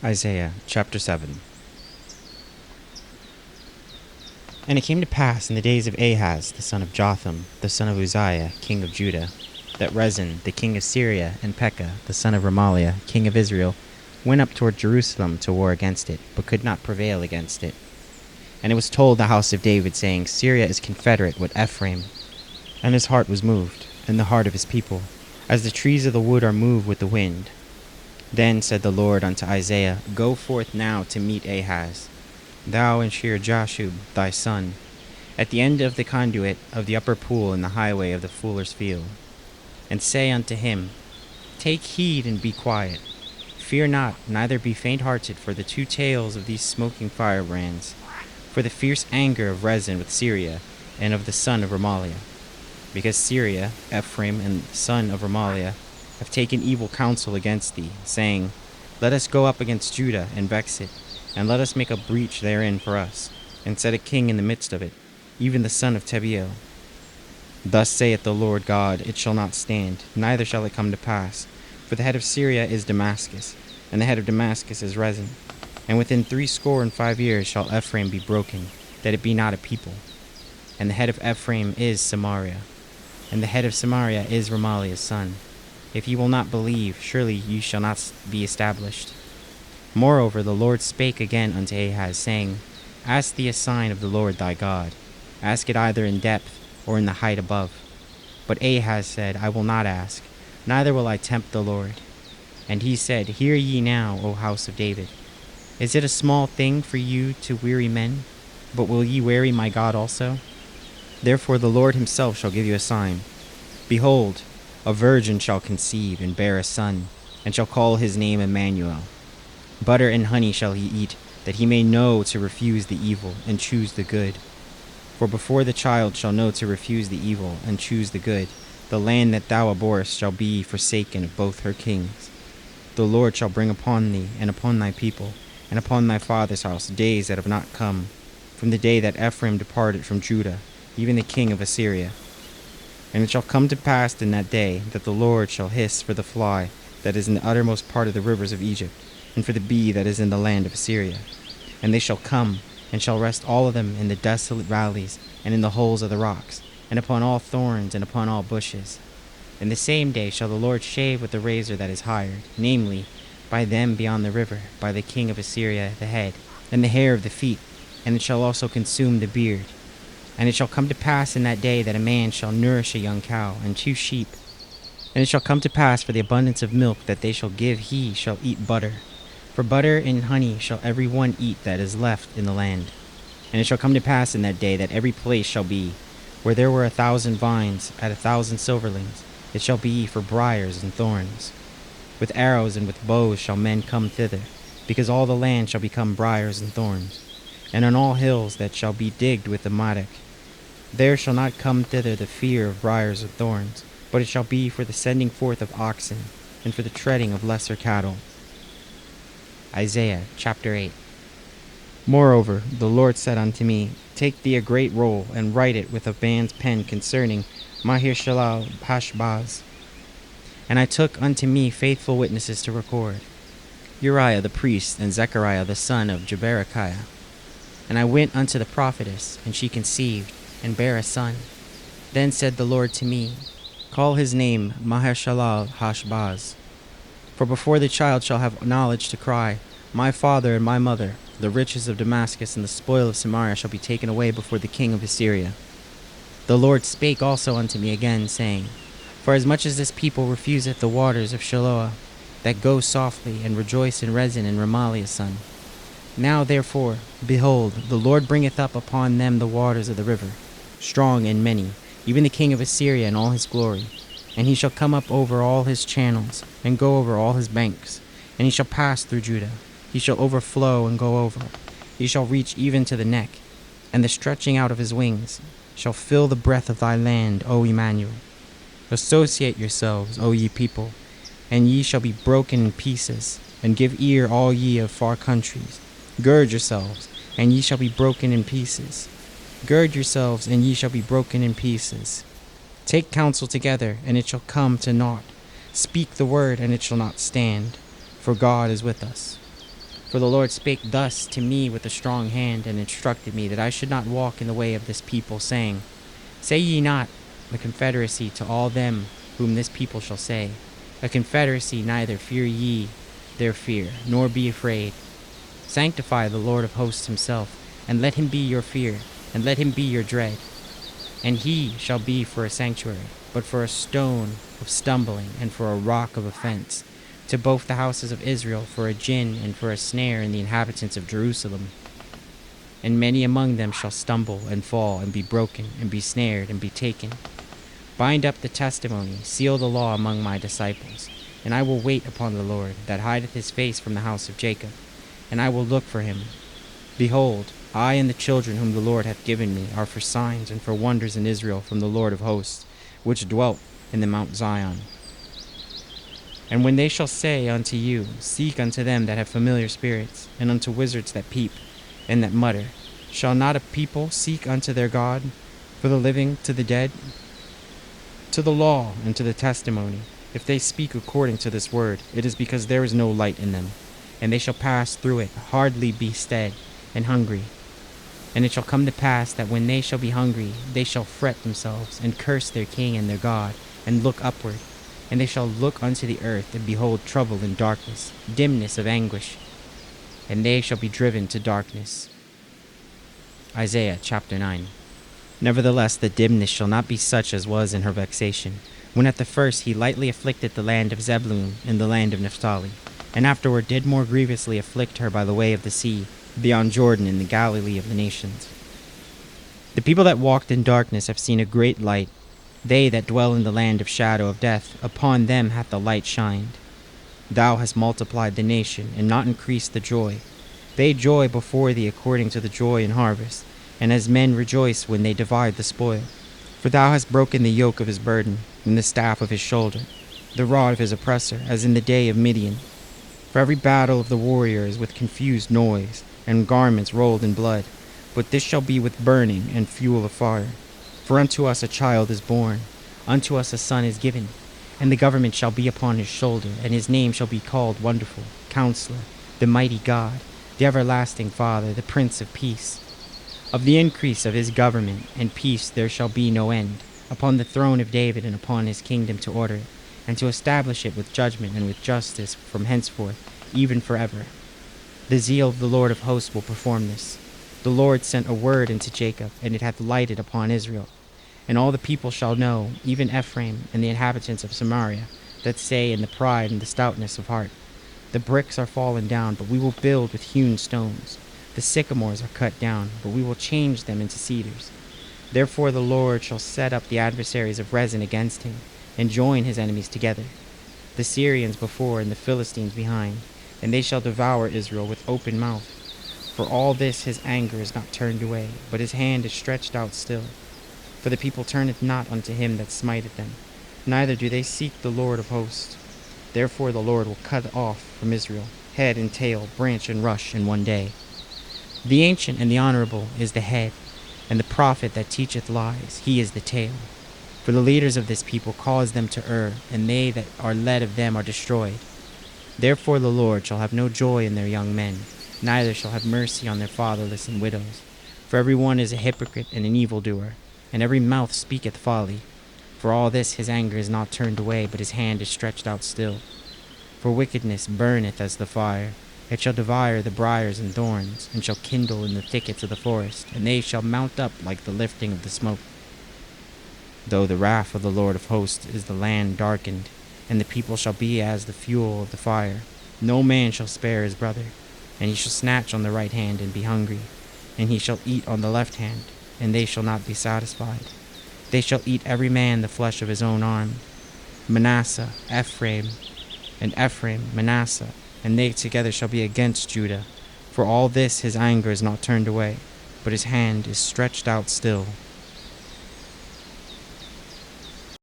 Isaiah chapter 7. And it came to pass in the days of Ahaz, the son of Jotham, the son of Uzziah, king of Judah, that Rezin, the king of Syria, and Pekah, the son of Remaliah, king of Israel, went up toward Jerusalem to war against it, but could not prevail against it. And it was told the house of David, saying, Syria is confederate with Ephraim. And his heart was moved, and the heart of his people, as the trees of the wood are moved with the wind. Then said the Lord unto Isaiah, Go forth now to meet Ahaz, thou and Shear-Jashub thy son, at the end of the conduit of the upper pool in the highway of the fuller's field. And say unto him, Take heed and be quiet. Fear not, neither be faint-hearted for the two tails of these smoking firebrands, for the fierce anger of Rezin with Syria, and of the son of Remaliah. Because Syria, Ephraim, and the son of Remaliah have taken evil counsel against thee, saying, Let us go up against Judah and vex it, and let us make a breach therein for us, and set a king in the midst of it, even the son of Tebiel. Thus saith the Lord God, It shall not stand, neither shall it come to pass. For the head of Syria is Damascus, and the head of Damascus is Rezin. And within 65 years shall Ephraim be broken, that it be not a people. And the head of Ephraim is Samaria, and the head of Samaria is Remaliah's son. If ye will not believe, surely ye shall not be established. Moreover, the Lord spake again unto Ahaz, saying, Ask thee a sign of the Lord thy God. Ask it either in depth, or in the height above. But Ahaz said, I will not ask, neither will I tempt the Lord. And he said, Hear ye now, O house of David. Is it a small thing for you to weary men? But will ye weary my God also? Therefore the Lord himself shall give you a sign. Behold, a virgin shall conceive and bear a son, and shall call his name Immanuel. Butter and honey shall he eat, that he may know to refuse the evil, and choose the good. For before the child shall know to refuse the evil, and choose the good, the land that thou abhorrest shall be forsaken of both her kings. The Lord shall bring upon thee, and upon thy people, and upon thy father's house, days that have not come, from the day that Ephraim departed from Judah, even the king of Assyria. And it shall come to pass in that day that the Lord shall hiss for the fly that is in the uttermost part of the rivers of Egypt, and for the bee that is in the land of Assyria. And they shall come, and shall rest all of them in the desolate valleys, and in the holes of the rocks, and upon all thorns, and upon all bushes. In the same day shall the Lord shave with the razor that is hired, namely, by them beyond the river, by the king of Assyria the head, and the hair of the feet, and it shall also consume the beard. And it shall come to pass in that day that a man shall nourish a young cow, and 2 sheep. And it shall come to pass for the abundance of milk that they shall give, he shall eat butter. For butter and honey shall every one eat that is left in the land. And it shall come to pass in that day that every place shall be, where there were 1,000 vines at 1,000 silverlings, it shall be for briars and thorns. With arrows and with bows shall men come thither, because all the land shall become briars and thorns. And on all hills that shall be digged with the mattock, there shall not come thither the fear of briars and thorns, but it shall be for the sending forth of oxen, and for the treading of lesser cattle. Isaiah chapter 8. Moreover, the Lord said unto me, Take thee a great roll, and write it with a man's pen concerning Maher-shalal-hash-baz. And I took unto me faithful witnesses to record, Uriah the priest, and Zechariah the son of Jeberechiah. And I went unto the prophetess, and she conceived, and bare a son. Then said the Lord to me, Call his name Maher-shalal-hash-baz. For before the child shall have knowledge to cry, My father and my mother, the riches of Damascus and the spoil of Samaria shall be taken away before the king of Assyria. The Lord spake also unto me again, saying, For as much as this people refuseth the waters of Shiloah, that go softly, and rejoice in Rezin and Remaliah's son. Now therefore, behold, the Lord bringeth up upon them the waters of the river, strong and many, even the king of Assyria in all his glory. And he shall come up over all his channels, and go over all his banks, and he shall pass through Judah. He shall overflow and go over. He shall reach even to the neck, and the stretching out of his wings shall fill the breadth of thy land, O Immanuel. Associate yourselves, O ye people, and ye shall be broken in pieces, and give ear, all ye of far countries. Gird yourselves, and ye shall be broken in pieces. Gird yourselves, and ye shall be broken in pieces. Take counsel together, and it shall come to naught. Speak the word, and it shall not stand, for God is with us. For the Lord spake thus to me with a strong hand, and instructed me that I should not walk in the way of this people, saying, Say ye not a confederacy to all them whom this people shall say, a confederacy, neither fear ye their fear, nor be afraid. Sanctify the Lord of hosts himself, and let him be your fear, and let him be your dread. And he shall be for a sanctuary, but for a stone of stumbling, and for a rock of offense, to both the houses of Israel, for a gin and for a snare in the inhabitants of Jerusalem. And many among them shall stumble and fall, and be broken, and be snared, and be taken. Bind up the testimony, seal the law among my disciples. And I will wait upon the Lord, that hideth his face from the house of Jacob, and I will look for him. Behold, I and the children whom the Lord hath given me are for signs and for wonders in Israel from the Lord of hosts, which dwelt in the Mount Zion. And when they shall say unto you, Seek unto them that have familiar spirits, and unto wizards that peep, and that mutter, shall not a people seek unto their God, for the living to the dead? To the law and to the testimony, if they speak according to this word, it is because there is no light in them, and they shall pass through it, hardly be stead, and hungry. And it shall come to pass that when they shall be hungry, they shall fret themselves, and curse their king and their God, and look upward. And they shall look unto the earth, and behold trouble and darkness, dimness of anguish, and they shall be driven to darkness. Isaiah chapter 9. Nevertheless, the dimness shall not be such as was in her vexation, when at the first he lightly afflicted the land of Zebulun and the land of Naphtali, and afterward did more grievously afflict her by the way of the sea, beyond Jordan in the Galilee of the nations. The people that walked in darkness have seen a great light. They that dwell in the land of shadow of death, upon them hath the light shined. Thou hast multiplied the nation, and not increased the joy. They joy before thee according to the joy in harvest, and as men rejoice when they divide the spoil. For thou hast broken the yoke of his burden, and the staff of his shoulder, the rod of his oppressor, as in the day of Midian. For every battle of the warrior is with confused noise, and garments rolled in blood. But this shall be with burning and fuel of fire. For unto us a child is born, unto us a son is given, and the government shall be upon his shoulder, and his name shall be called Wonderful, Counsellor, the Mighty God, the Everlasting Father, the Prince of Peace. Of the increase of his government and peace there shall be no end, upon the throne of David and upon his kingdom, to order it, and to establish it with judgment and with justice from henceforth, even forever. The zeal of the Lord of hosts will perform this. The Lord sent a word into Jacob, and it hath lighted upon Israel. And all the people shall know, even Ephraim and the inhabitants of Samaria, that say in the pride and the stoutness of heart, The bricks are fallen down, but we will build with hewn stones. The sycamores are cut down, but we will change them into cedars. Therefore the Lord shall set up the adversaries of Rezin against him, and join his enemies together, the Syrians before and the Philistines behind, and they shall devour Israel with open mouth. For all this his anger is not turned away, but his hand is stretched out still. For the people turneth not unto him that smiteth them, neither do they seek the Lord of hosts. Therefore the Lord will cut off from Israel head and tail, branch and rush in one day. The ancient and the honorable is the head, and the prophet that teacheth lies, he is the tail. For the leaders of this people cause them to err, and they that are led of them are destroyed. Therefore the Lord shall have no joy in their young men, neither shall have mercy on their fatherless and widows. For every one is a hypocrite and an evildoer, and every mouth speaketh folly. For all this his anger is not turned away, but his hand is stretched out still. For wickedness burneth as the fire. It shall devour the briars and thorns, and shall kindle in the thickets of the forest, and they shall mount up like the lifting of the smoke. Though the wrath of the Lord of hosts is the land darkened, and the people shall be as the fuel of the fire, no man shall spare his brother, and he shall snatch on the right hand and be hungry, and he shall eat on the left hand, and they shall not be satisfied. They shall eat every man the flesh of his own arm. Manasseh, Ephraim, and Ephraim, Manasseh, and they together shall be against Judah. For all this his anger is not turned away, but his hand is stretched out still.